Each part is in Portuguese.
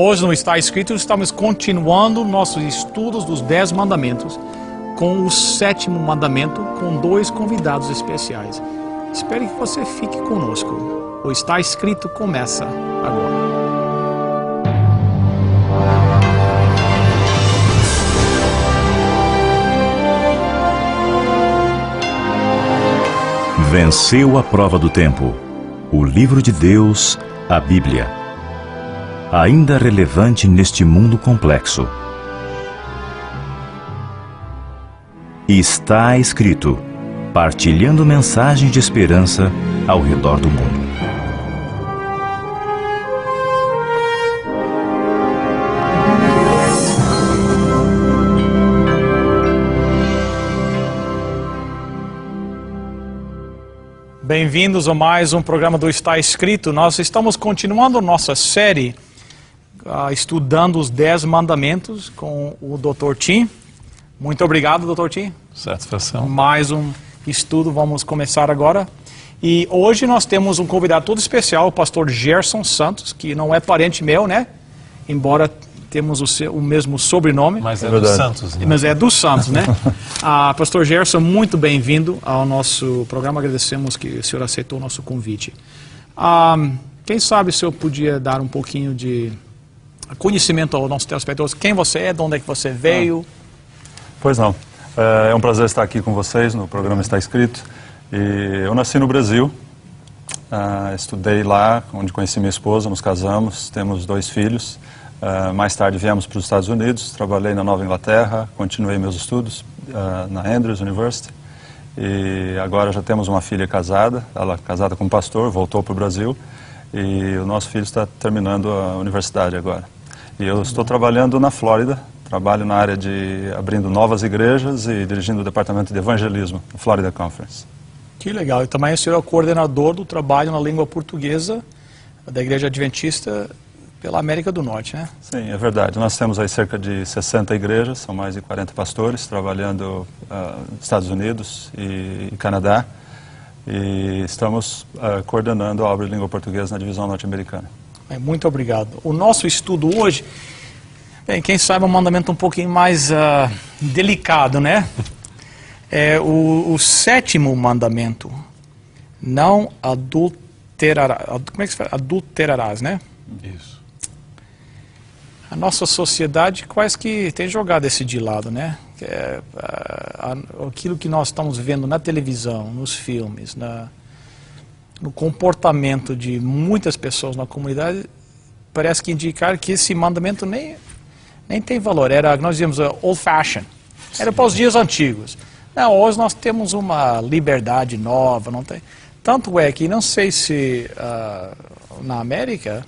Hoje no Está Escrito estamos continuando nossos estudos dos 10 mandamentos com o 7º mandamento com 2 convidados especiais. Espero que você fique conosco. O Está Escrito começa agora. Venceu a prova do tempo. O livro de Deus, a Bíblia. Ainda relevante neste mundo complexo. Está escrito, partilhando mensagens de esperança ao redor do mundo. Bem-vindos a mais um programa do Está Escrito. Nós estamos continuando nossa série estudando os 10 mandamentos com o Dr. Tim. Muito obrigado, Dr. Tim. Satisfação. Mais um estudo, vamos começar agora. E hoje nós temos um convidado todo especial, o pastor Gerson Santos, que não é parente meu, né? Embora temos o mesmo sobrenome. Mas é dos Santos, né? Mas é dos Santos, né? Pastor Gerson, muito bem-vindo ao nosso programa. Agradecemos que o senhor aceitou o nosso convite. Quem sabe o senhor podia dar um pouquinho de conhecimento aos nossos telespectadores, quem você é, de onde é que você veio? Pois não. É um prazer estar aqui com vocês no programa Está Escrito. E eu nasci no Brasil, estudei lá, onde conheci minha esposa, nos casamos, temos 2 filhos. Mais tarde viemos para os Estados Unidos, trabalhei na Nova Inglaterra, continuei meus estudos na Andrews University. E agora já temos uma filha casada, ela casada com um pastor, voltou para o Brasil. E o nosso filho está terminando a universidade agora. E eu estou trabalhando na Flórida, trabalho na área de abrindo novas igrejas e dirigindo o departamento de evangelismo, na Florida Conference. Que legal. E também o senhor é o coordenador do trabalho na língua portuguesa da Igreja Adventista pela América do Norte, né? Sim, é verdade. Nós temos aí cerca de 60 igrejas, são mais de 40 pastores trabalhando nos Estados Unidos e Canadá. E estamos coordenando a obra de língua portuguesa na divisão norte-americana. Muito obrigado. O nosso estudo hoje, bem, quem sabe é um mandamento um pouquinho mais delicado, né? É o 7º mandamento. Não adulterarás. Como é que se fala? Adulterarás, né? Isso. A nossa sociedade quase que tem jogado esse de lado, né? Aquilo que nós estamos vendo na televisão, nos filmes, no comportamento de muitas pessoas na comunidade, parece que indicar que esse mandamento nem tem valor. Nós dizíamos old fashion. Era para os dias antigos. Não, hoje nós temos uma liberdade nova. Não tem. Tanto é que, não sei se na América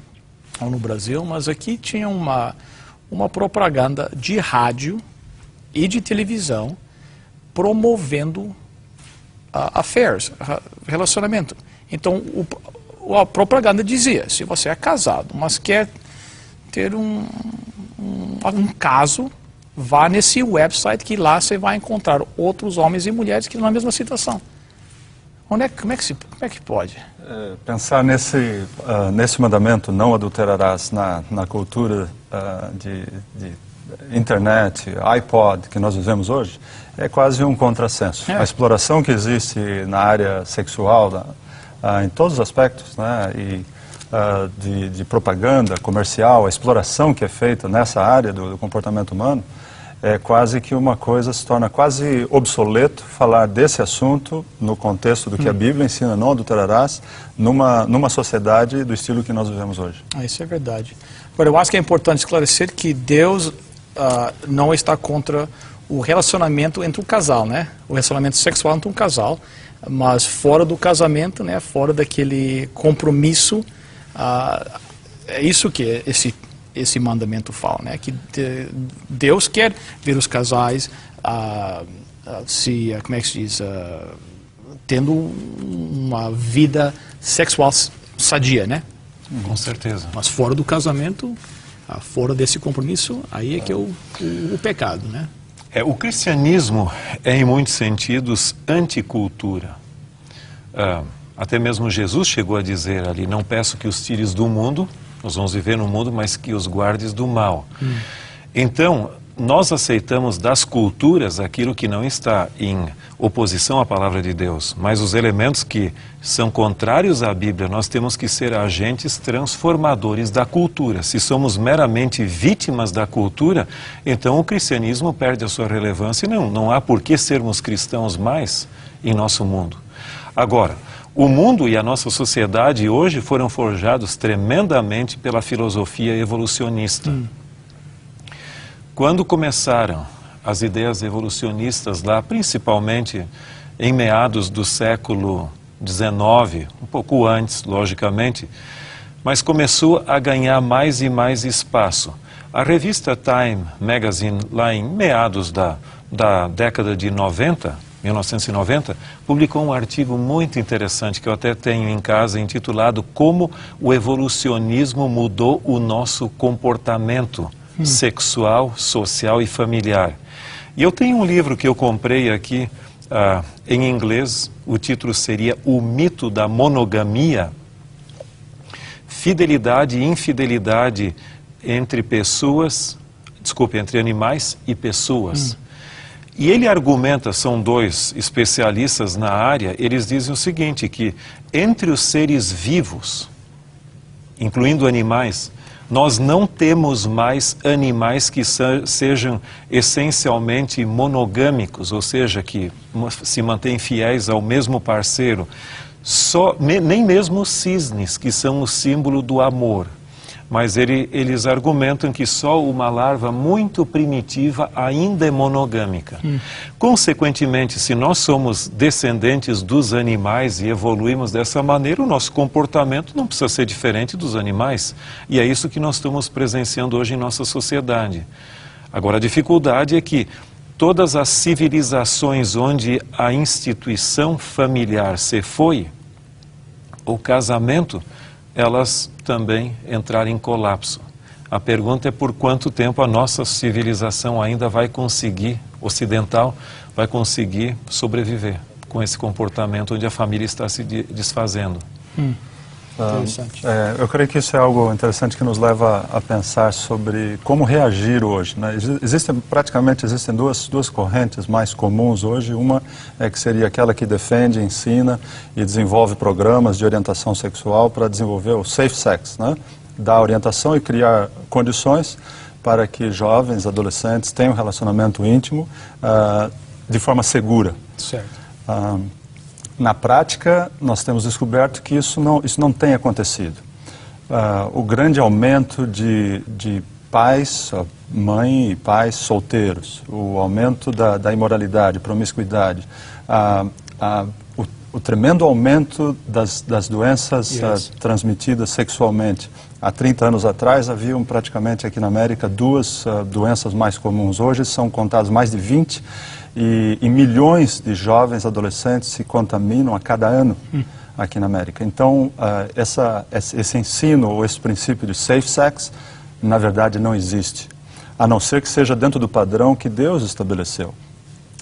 ou no Brasil, mas aqui tinha uma propaganda de rádio e de televisão promovendo affairs, relacionamento. Então, a propaganda dizia, se você é casado, mas quer ter um caso, vá nesse website que lá você vai encontrar outros homens e mulheres que estão na mesma situação. Como é que pode? Pensar nesse mandamento, não adulterarás, na cultura de internet, iPod, que nós vivemos hoje, é quase um contrassenso. A exploração que existe na área sexual, em todos os aspectos, né, e de propaganda comercial, a exploração que é feita nessa área do comportamento humano, é quase que uma coisa se torna quase obsoleto falar desse assunto no contexto do que a Bíblia ensina, não adulterarás, numa sociedade do estilo que nós vivemos hoje. Isso é verdade. Agora, eu acho que é importante esclarecer que Deus não está contra o relacionamento entre um casal, né? O relacionamento sexual entre um casal, mas fora do casamento, né? Fora daquele compromisso, é isso que esse mandamento fala, né? Que Deus quer ver os casais como é que se diz, tendo uma vida sexual sadia, né? Com certeza. Mas fora do casamento, fora desse compromisso, aí é que é o pecado, né? O cristianismo é, em muitos sentidos, anticultura. Até mesmo Jesus chegou a dizer ali, não peço que os tires do mundo, Nós vamos viver num mundo, mas que os guardes do mal. Então, nós aceitamos das culturas aquilo que não está em oposição à palavra de Deus, mas os elementos que são contrários à Bíblia, nós temos que ser agentes transformadores da cultura. Se somos meramente vítimas da cultura, então o cristianismo perde a sua relevância e não há por que sermos cristãos mais em nosso mundo. Agora, o mundo e a nossa sociedade hoje foram forjados tremendamente pela filosofia evolucionista. Quando começaram as ideias evolucionistas lá, principalmente em meados do século XIX, um pouco antes, logicamente, mas começou a ganhar mais e mais espaço. A revista Time Magazine, lá em meados da década de 1990, publicou um artigo muito interessante que eu até tenho em casa, intitulado Como o Evolucionismo Mudou o Nosso Comportamento Sexual, Social e Familiar. E eu tenho um livro que eu comprei aqui em inglês, o título seria O Mito da Monogamia, Fidelidade e Infidelidade entre animais e pessoas. E ele argumenta, são dois especialistas na área, eles dizem o seguinte, que entre os seres vivos, incluindo animais, nós não temos mais animais que sejam essencialmente monogâmicos, ou seja, que se mantêm fiéis ao mesmo parceiro. Nem mesmo os cisnes, que são o símbolo do amor. Mas eles argumentam que só uma larva muito primitiva ainda é monogâmica. Consequentemente, se nós somos descendentes dos animais e evoluímos dessa maneira, o nosso comportamento não precisa ser diferente dos animais. E é isso que nós estamos presenciando hoje em nossa sociedade. Agora, a dificuldade é que todas as civilizações onde a instituição familiar se foi, o casamento, elas também entraram em colapso. A pergunta é por quanto tempo a nossa civilização ainda vai conseguir, ocidental, vai conseguir sobreviver com esse comportamento onde a família está se desfazendo. Interessante. Eu creio que isso é algo interessante que nos leva a pensar sobre como reagir hoje, né? Praticamente existem duas correntes mais comuns hoje. Uma é que seria aquela que defende, ensina e desenvolve programas de orientação sexual para desenvolver o safe sex, né? Dar orientação e criar condições para que jovens, adolescentes tenham um relacionamento íntimo de forma segura. Certo. Na prática, nós temos descoberto que isso não tem acontecido. O grande aumento de pais, mãe e pais solteiros, o aumento da imoralidade, promiscuidade, o tremendo aumento das doenças transmitidas sexualmente. Há 30 anos atrás, haviam praticamente aqui na América duas doenças mais comuns. Hoje são contadas mais de 20 e milhões de jovens adolescentes se contaminam a cada ano aqui na América. Então, esse ensino ou esse princípio de safe sex, na verdade, não existe, a não ser que seja dentro do padrão que Deus estabeleceu.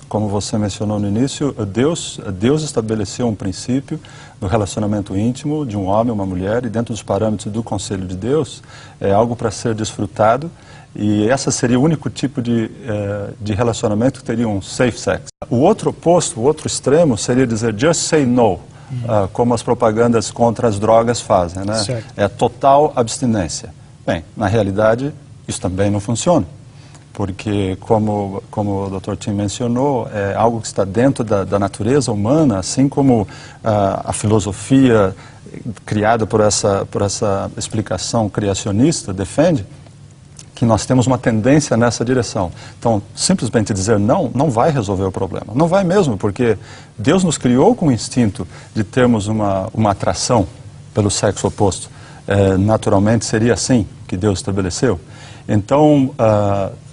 Como você mencionou no início, Deus estabeleceu um princípio no relacionamento íntimo de um homem e uma mulher, e dentro dos parâmetros do Conselho de Deus, é algo para ser desfrutado, e esse seria o único tipo de relacionamento que teria um safe sex. O outro oposto, o outro extremo, seria dizer just say no, como as propagandas contra as drogas fazem, né? É total abstinência. Bem, na realidade, isso também não funciona. Porque, como o Dr. Tim mencionou, é algo que está dentro da natureza humana, assim como a filosofia criada por essa explicação criacionista defende, que nós temos uma tendência nessa direção. Então, simplesmente dizer não vai resolver o problema. Não vai mesmo, porque Deus nos criou com o instinto de termos uma atração pelo sexo oposto. Naturalmente seria assim que Deus estabeleceu. Então,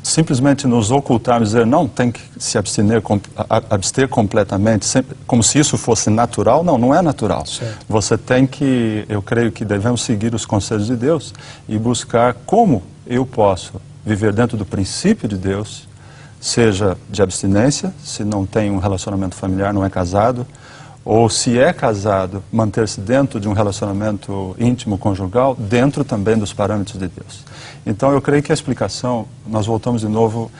simplesmente nos ocultarmos, dizer não, tem que se abster completamente, sempre, como se isso fosse natural, não é natural. Certo. Você tem que, eu creio que devemos seguir os conselhos de Deus e buscar como eu posso viver dentro do princípio de Deus, seja de abstinência, se não tem um relacionamento familiar, não é casado, ou se é casado, manter-se dentro de um relacionamento íntimo conjugal, dentro também dos parâmetros de Deus. Então eu creio que a explicação, nós voltamos de novo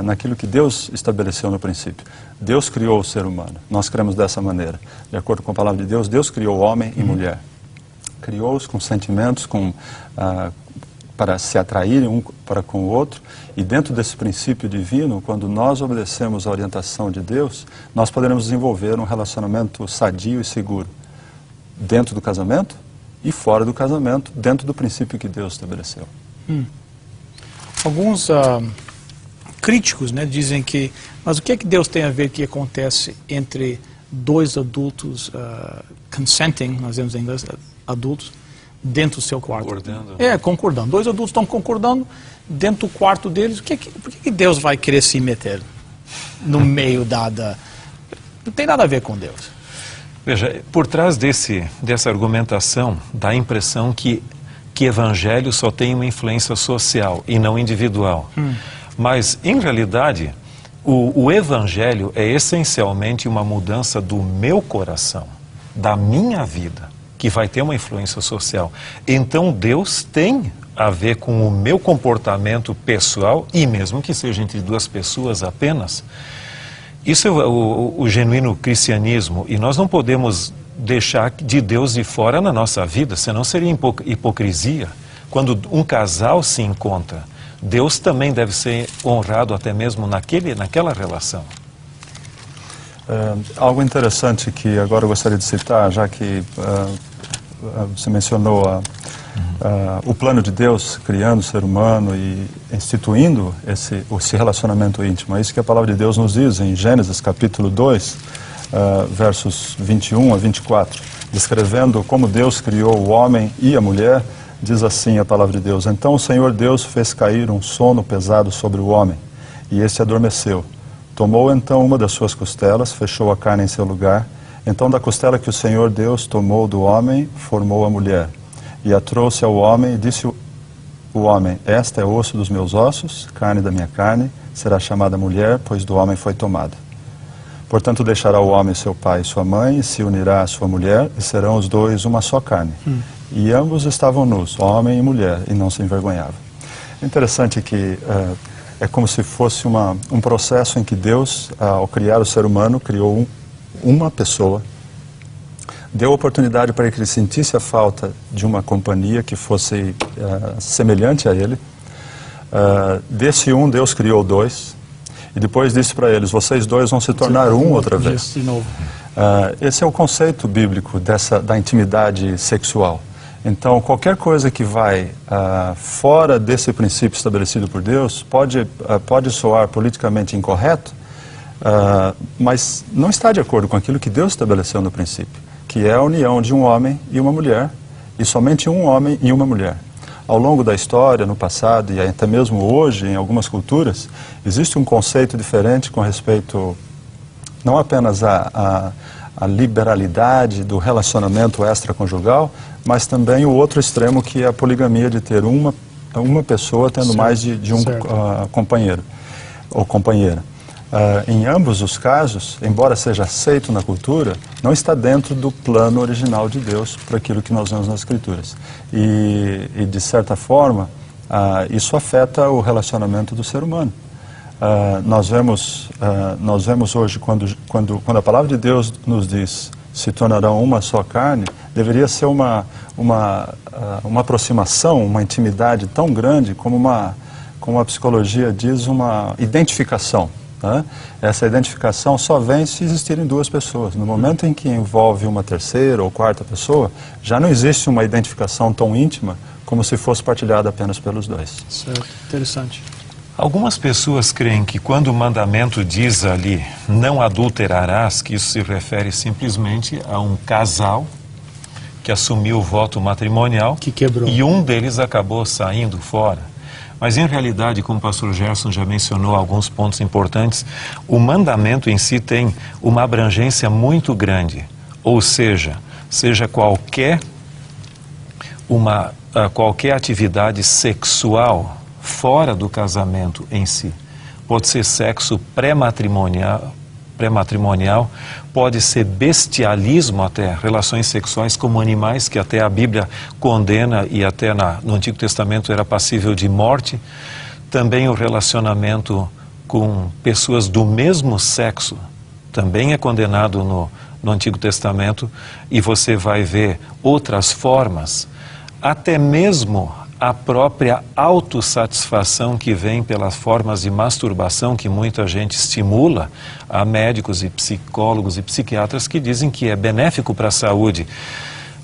naquilo que Deus estabeleceu no princípio. Deus criou o ser humano, nós cremos dessa maneira. De acordo com a palavra de Deus, Deus criou homem e mulher. Criou-os com sentimentos, para se atraírem um para com o outro, e dentro desse princípio divino, quando nós obedecemos a orientação de Deus, nós poderemos desenvolver um relacionamento sadio e seguro, dentro do casamento e fora do casamento, dentro do princípio que Deus estabeleceu. Alguns críticos, né, dizem que, mas o que é que Deus tem a ver que acontece entre dois adultos consenting, nós dizemos em inglês, adultos, dentro do seu quarto? Concordando. Concordando. Dois adultos estão concordando dentro do quarto deles. Por que Deus vai querer se meter no meio Não tem nada a ver com Deus. Veja, por trás dessa argumentação, dá a impressão que evangelho só tem uma influência social e não individual. Mas, em realidade, o evangelho é essencialmente uma mudança do meu coração, da minha vida, que vai ter uma influência social. Então, Deus tem a ver com o meu comportamento pessoal, e mesmo que seja entre duas pessoas apenas. Isso é o genuíno cristianismo, e nós não podemos deixar de Deus de fora na nossa vida, senão seria hipocrisia. Quando um casal se encontra, Deus também deve ser honrado até mesmo naquela relação. Algo interessante que agora eu gostaria de citar, já que você mencionou o plano de Deus criando o ser humano e instituindo esse relacionamento íntimo. É isso que a palavra de Deus nos diz em Gênesis capítulo 2, versos 21 a 24. Descrevendo como Deus criou o homem e a mulher, diz assim a palavra de Deus: Então o Senhor Deus fez cair um sono pesado sobre o homem, e este adormeceu. Tomou então uma das suas costelas, fechou a carne em seu lugar. Então da costela que o Senhor Deus tomou do homem, formou a mulher. E a trouxe ao homem, e disse o homem: Esta é osso dos meus ossos, carne da minha carne, será chamada mulher, pois do homem foi tomada. Portanto deixará o homem seu pai e sua mãe, e se unirá à sua mulher, e serão os dois uma só carne. E ambos estavam nus, homem e mulher, e não se envergonhavam. É interessante que é como se fosse um processo em que Deus, ao criar o ser humano, criou uma pessoa, deu oportunidade para que ele sentisse a falta de uma companhia que fosse semelhante a ele. Desse Deus criou dois, e depois disse para eles: vocês dois vão se tornar um outra vez. De novo. Esse é o conceito bíblico da intimidade sexual. Então, qualquer coisa que vai fora desse princípio estabelecido por Deus pode soar politicamente incorreto, mas não está de acordo com aquilo que Deus estabeleceu no princípio, que é a união de um homem e uma mulher, e somente um homem e uma mulher. Ao longo da história, no passado e até mesmo hoje, em algumas culturas, existe um conceito diferente com respeito não apenas à liberalidade do relacionamento extraconjugal, mas também o outro extremo, que é a poligamia, de ter uma pessoa tendo mais de um companheiro ou companheira. Em ambos os casos, embora seja aceito na cultura, não está dentro do plano original de Deus para aquilo que nós vemos nas Escrituras. E de certa forma, isso afeta o relacionamento do ser humano. Nós vemos hoje, quando a palavra de Deus nos diz: se tornarão uma só carne, deveria ser uma aproximação, uma intimidade tão grande como a psicologia diz, uma identificação. Essa identificação só vem se existirem duas pessoas. No momento em que envolve uma terceira ou quarta pessoa, já não existe uma identificação tão íntima como se fosse partilhada apenas pelos dois. Certo, interessante. Algumas pessoas creem que quando o mandamento diz ali, não adulterarás, que isso se refere simplesmente a um casal que assumiu o voto matrimonial, que quebrou, e um deles acabou saindo fora. Mas, em realidade, como o pastor Gerson já mencionou alguns pontos importantes, o mandamento em si tem uma abrangência muito grande. Ou seja qualquer atividade sexual fora do casamento em si. Pode ser sexo pré-matrimonial, pré-matrimonial, pode ser bestialismo até, relações sexuais como animais, que até a Bíblia condena e até no Antigo Testamento era passível de morte. Também o relacionamento com pessoas do mesmo sexo também é condenado no Antigo Testamento, e você vai ver outras formas, até mesmo a própria autossatisfação que vem pelas formas de masturbação que muita gente estimula. Há médicos e psicólogos e psiquiatras que dizem que é benéfico para a saúde.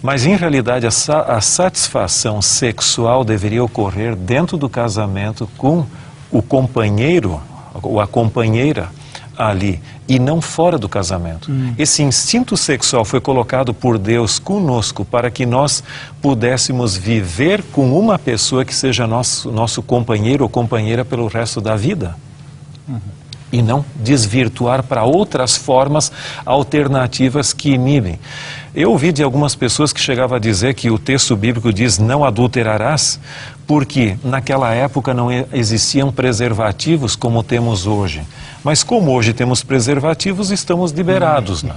Mas, em realidade, a satisfação sexual deveria ocorrer dentro do casamento com o companheiro ou a companheira ali, e não fora do casamento. Esse instinto sexual foi colocado por Deus conosco para que nós pudéssemos viver com uma pessoa que seja nosso companheiro ou companheira pelo resto da vida. E não desvirtuar para outras formas alternativas que inibem. Eu ouvi de algumas pessoas que chegavam a dizer que o texto bíblico diz não adulterarás, porque naquela época não existiam preservativos como temos hoje. Mas como hoje temos preservativos, estamos liberados, né?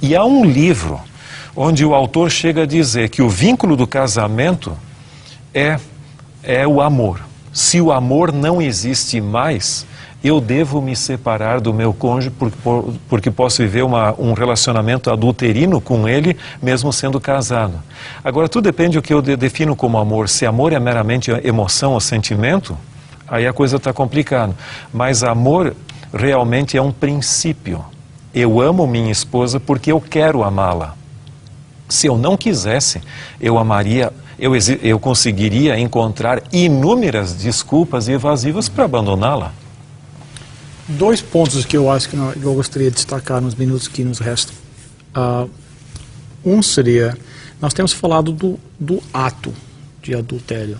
E há um livro onde o autor chega a dizer que o vínculo do casamento é o amor. Se o amor não existe mais, eu devo me separar do meu cônjuge porque posso viver um relacionamento adulterino com ele, mesmo sendo casado. Agora, tudo depende do que eu defino como amor. Se amor é meramente emoção ou sentimento, aí a coisa está complicada. Mas amor realmente é um princípio. Eu amo minha esposa porque eu quero amá-la. Se eu não quisesse, eu conseguiria encontrar inúmeras desculpas evasivas para abandoná-la. 2 pontos que eu acho que eu gostaria de destacar nos minutos que nos restam. Um seria, nós temos falado do ato de adultério,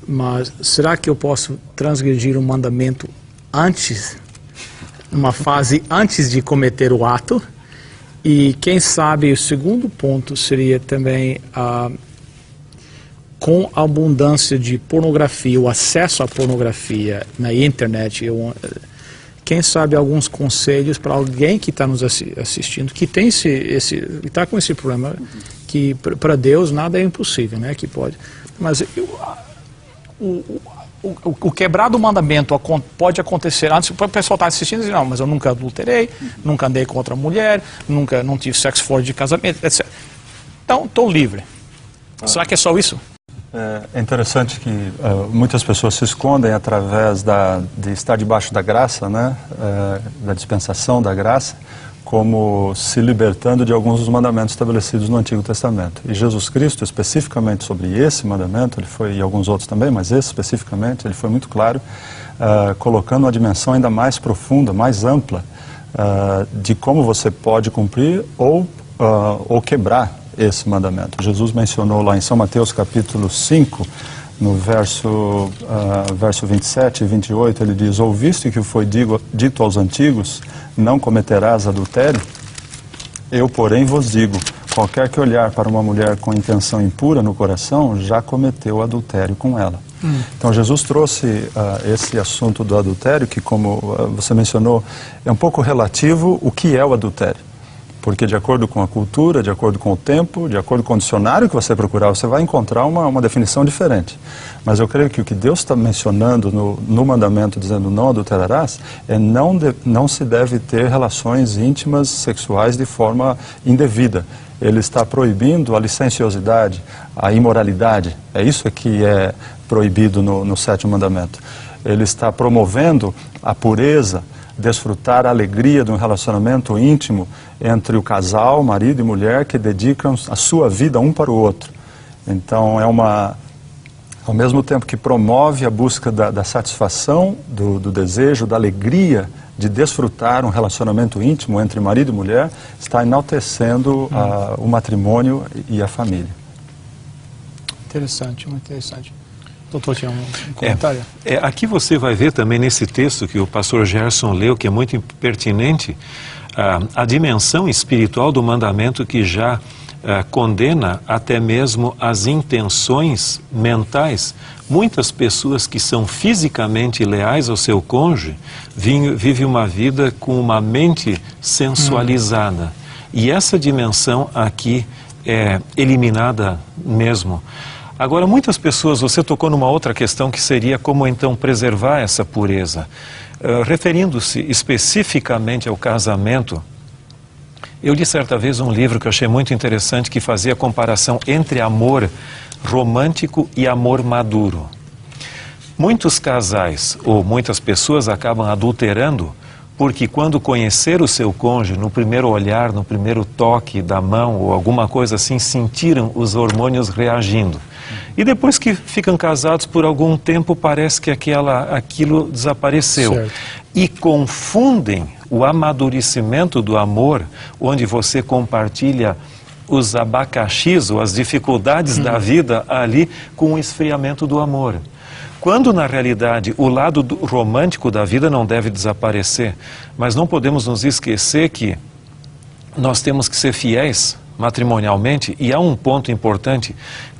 mas será que eu posso transgredir um mandamento antes, numa fase antes de cometer o ato? E quem sabe o segundo ponto seria também com a abundância de pornografia, o acesso à pornografia na internet, quem sabe alguns conselhos para alguém que está nos assistindo, que tem está com esse problema, que para Deus nada é impossível, né? Que pode. Mas o quebrar do mandamento pode acontecer antes. O pessoal está assistindo e diz, não, mas eu nunca adulterei, nunca andei com outra mulher, não tive sexo fora de casamento, etc. Então, estou livre. Será que é só isso? É interessante que muitas pessoas se escondem através de estar debaixo da graça, né? Da dispensação da graça, como se libertando de alguns dos mandamentos estabelecidos no Antigo Testamento. E Jesus Cristo, especificamente sobre esse mandamento, e alguns outros também, mas esse especificamente, ele foi muito claro, colocando uma dimensão ainda mais profunda, mais ampla, de como você pode cumprir ou quebrar esse mandamento. Jesus mencionou lá em São Mateus capítulo 5, no verso 27 e 28, ele diz, ouviste que foi dito aos antigos, não cometerás adultério? Eu, porém, vos digo, qualquer que olhar para uma mulher com intenção impura no coração, já cometeu adultério com ela. Então Jesus trouxe esse assunto do adultério, que como você mencionou, é um pouco relativo o que é o adultério. Porque de acordo com a cultura, de acordo com o tempo, de acordo com o dicionário que você procurar, você vai encontrar uma definição diferente. Mas eu creio que o que Deus está mencionando no mandamento, dizendo não adulterarás, não se deve ter relações íntimas sexuais de forma indevida. Ele está proibindo a licenciosidade, a imoralidade. É isso que é proibido no 7º mandamento. Ele está promovendo a pureza, desfrutar a alegria de um relacionamento íntimo entre o casal, marido e mulher, que dedicam a sua vida um para o outro. Então, ao mesmo tempo que promove a busca da satisfação, do desejo, da alegria de desfrutar um relacionamento íntimo entre marido e mulher, está enaltecendo o matrimônio e a família. Interessante, muito interessante. Doutor, tinha um comentário? Aqui você vai ver também nesse texto que o pastor Gerson leu, que é muito pertinente, a dimensão espiritual do mandamento que já condena até mesmo as intenções mentais. Muitas pessoas que são fisicamente leais ao seu cônjuge vivem uma vida com uma mente sensualizada. E essa dimensão aqui é eliminada mesmo. Agora, muitas pessoas, você tocou numa outra questão que seria como então preservar essa pureza. Referindo-se especificamente ao casamento, eu li certa vez um livro que eu achei muito interessante que fazia a comparação entre amor romântico e amor maduro. Muitos casais ou muitas pessoas acabam adulterando porque quando conhecer o seu cônjuge, no primeiro olhar, no primeiro toque da mão ou alguma coisa assim, sentiram os hormônios reagindo. E depois que ficam casados por algum tempo, parece que aquilo desapareceu. Certo. E confundem o amadurecimento do amor, onde você compartilha os abacaxis ou as dificuldades da vida ali, com o esfriamento do amor. Quando, na realidade, o lado romântico da vida não deve desaparecer, mas não podemos nos esquecer que nós temos que ser fiéis matrimonialmente, e há um ponto importante: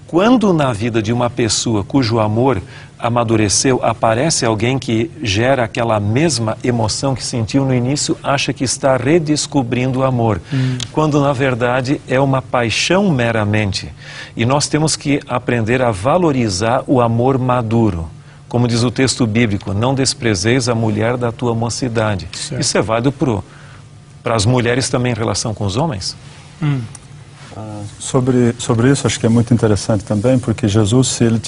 quando na vida de uma pessoa cujo amor amadureceu, aparece alguém que gera aquela mesma emoção que sentiu no início, acha que está redescobrindo o amor, quando na verdade é uma paixão meramente. E nós temos que aprender a valorizar o amor maduro. Como diz o texto bíblico, não desprezeis a mulher da tua mocidade. Certo. Isso é válido para as mulheres também em relação com os homens? Sobre isso, acho que é muito interessante também, porque Jesus, se ele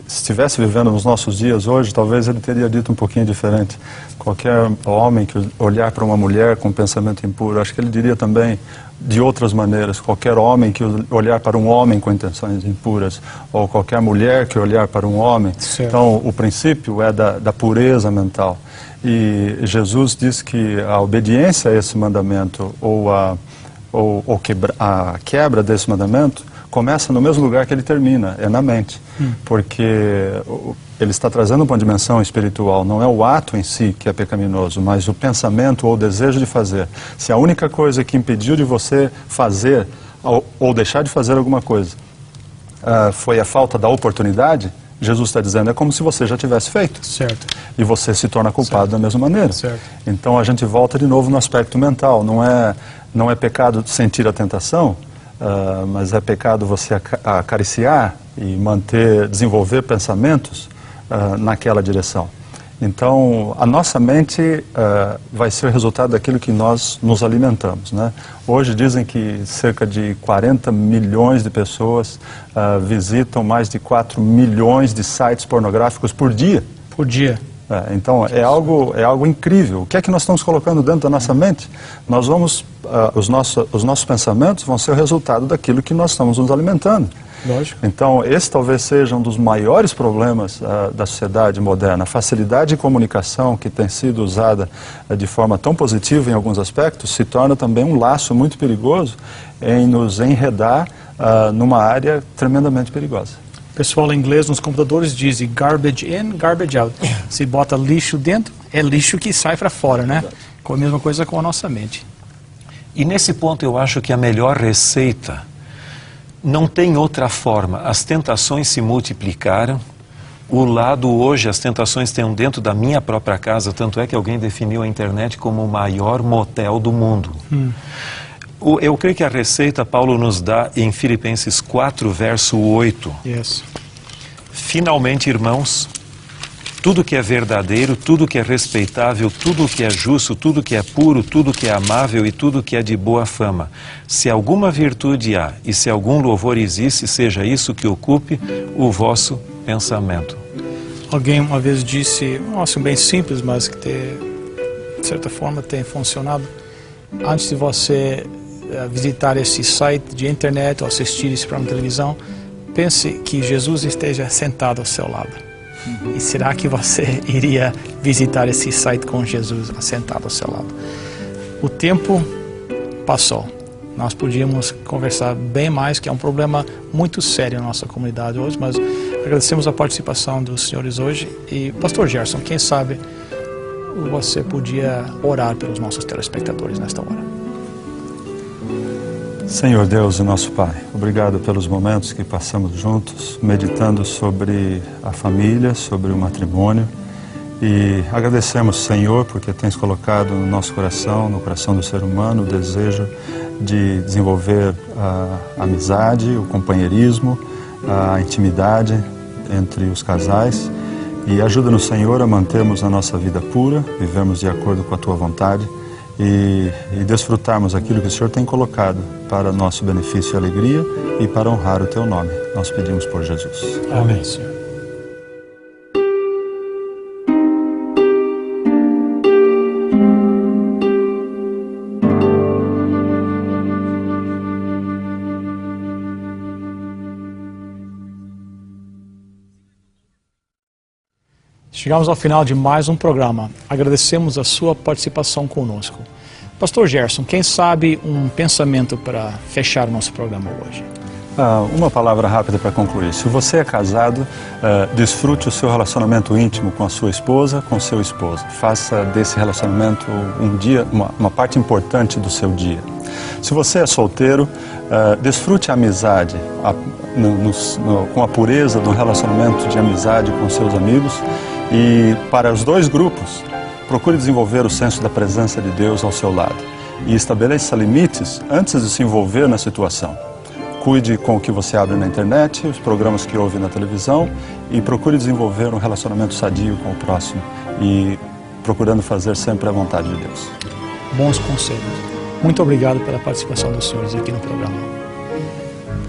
estivesse vivendo nos nossos dias hoje, talvez ele teria dito um pouquinho diferente. Qualquer homem que olhar para uma mulher com pensamento impuro, acho que ele diria também de outras maneiras. Qualquer homem que olhar para um homem com intenções impuras, ou qualquer mulher que olhar para um homem. Certo. Então, o princípio é da pureza mental. E Jesus diz que a obediência a esse mandamento, ou a quebra desse mandamento, começa no mesmo lugar que ele termina, é na mente. Porque ele está trazendo uma dimensão espiritual, não é o ato em si que é pecaminoso, mas o pensamento ou o desejo de fazer. Se a única coisa que impediu de você fazer ou deixar de fazer alguma coisa foi a falta da oportunidade, Jesus está dizendo, é como se você já tivesse feito. Certo. E você se torna culpado da mesma maneira. Certo. Então a gente volta de novo no aspecto mental. Não é pecado sentir a tentação, mas é pecado você acariciar e desenvolver pensamentos naquela direção. Então, a nossa mente vai ser o resultado daquilo que nós nos alimentamos, né? Hoje dizem que cerca de 40 milhões de pessoas visitam mais de 4 milhões de sites pornográficos por dia. Por dia. Então, é algo incrível. O que é que nós estamos colocando dentro da nossa mente? Os nossos pensamentos vão ser o resultado daquilo que nós estamos nos alimentando. Lógico. Então, esse talvez seja um dos maiores problemas da sociedade moderna. A facilidade de comunicação que tem sido usada de forma tão positiva em alguns aspectos se torna também um laço muito perigoso em nos enredar numa área tremendamente perigosa. O pessoal em inglês nos computadores diz garbage in, garbage out. Se bota lixo dentro, é lixo que sai para fora, né? Com a mesma coisa com a nossa mente. E nesse ponto eu acho que a melhor receita, não tem outra forma. As tentações se multiplicaram. Hoje as tentações estão dentro da minha própria casa, tanto é que alguém definiu a internet como o maior motel do mundo. Eu creio que a receita Paulo nos dá em Filipenses 4, verso 8. Yes. Finalmente, irmãos, tudo que é verdadeiro, tudo que é respeitável, tudo que é justo, tudo que é puro, tudo que é amável e tudo que é de boa fama. Se alguma virtude há e se algum louvor existe, seja isso que ocupe o vosso pensamento. Alguém uma vez disse, bem simples, mas que de certa forma tem funcionado. Antes de você visitar esse site de internet ou assistir esse programa de televisão, pense que Jesus esteja sentado ao seu lado. E será que você iria visitar esse site com Jesus sentado ao seu lado? O tempo passou. Nós podíamos conversar bem mais, que é um problema muito sério na nossa comunidade hoje, mas agradecemos a participação dos senhores hoje. E, Pastor Gerson, quem sabe você podia orar pelos nossos telespectadores nesta hora. Senhor Deus e nosso Pai, obrigado pelos momentos que passamos juntos, meditando sobre a família, sobre o matrimônio. E agradecemos, Senhor, porque tens colocado no nosso coração, no coração do ser humano, o desejo de desenvolver a amizade, o companheirismo, a intimidade entre os casais. E ajuda-nos, Senhor, a mantermos a nossa vida pura, vivemos de acordo com a Tua vontade e desfrutarmos aquilo que o Senhor tem colocado para nosso benefício e alegria e para honrar o Teu nome. Nós pedimos por Jesus. Amém, Senhor. Chegamos ao final de mais um programa. Agradecemos a sua participação conosco. Pastor Gerson, quem sabe um pensamento para fechar o nosso programa hoje? Uma palavra rápida para concluir. Se você é casado, desfrute o seu relacionamento íntimo com a sua esposa, com o seu esposo. Faça desse relacionamento uma parte importante do seu dia. Se você é solteiro, desfrute a amizade com a pureza do relacionamento de amizade com seus amigos. E para os dois grupos, procure desenvolver o senso da presença de Deus ao seu lado e estabeleça limites antes de se envolver na situação. Cuide com o que você abre na internet, os programas que ouve na televisão e procure desenvolver um relacionamento sadio com o próximo e procurando fazer sempre a vontade de Deus. Bons conselhos. Muito obrigado pela participação dos senhores aqui no programa.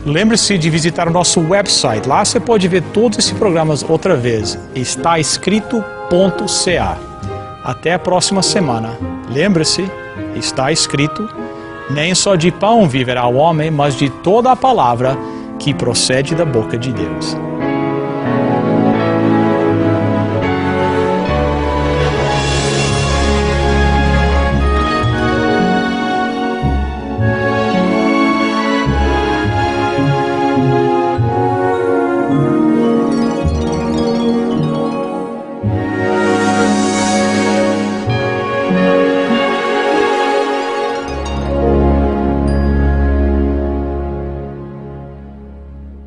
Lembre-se de visitar o nosso website. Lá você pode ver todos esses programas outra vez. Estaescrito.ca. Até a próxima semana. Lembre-se, está escrito, nem só de pão viverá o homem, mas de toda a palavra que procede da boca de Deus.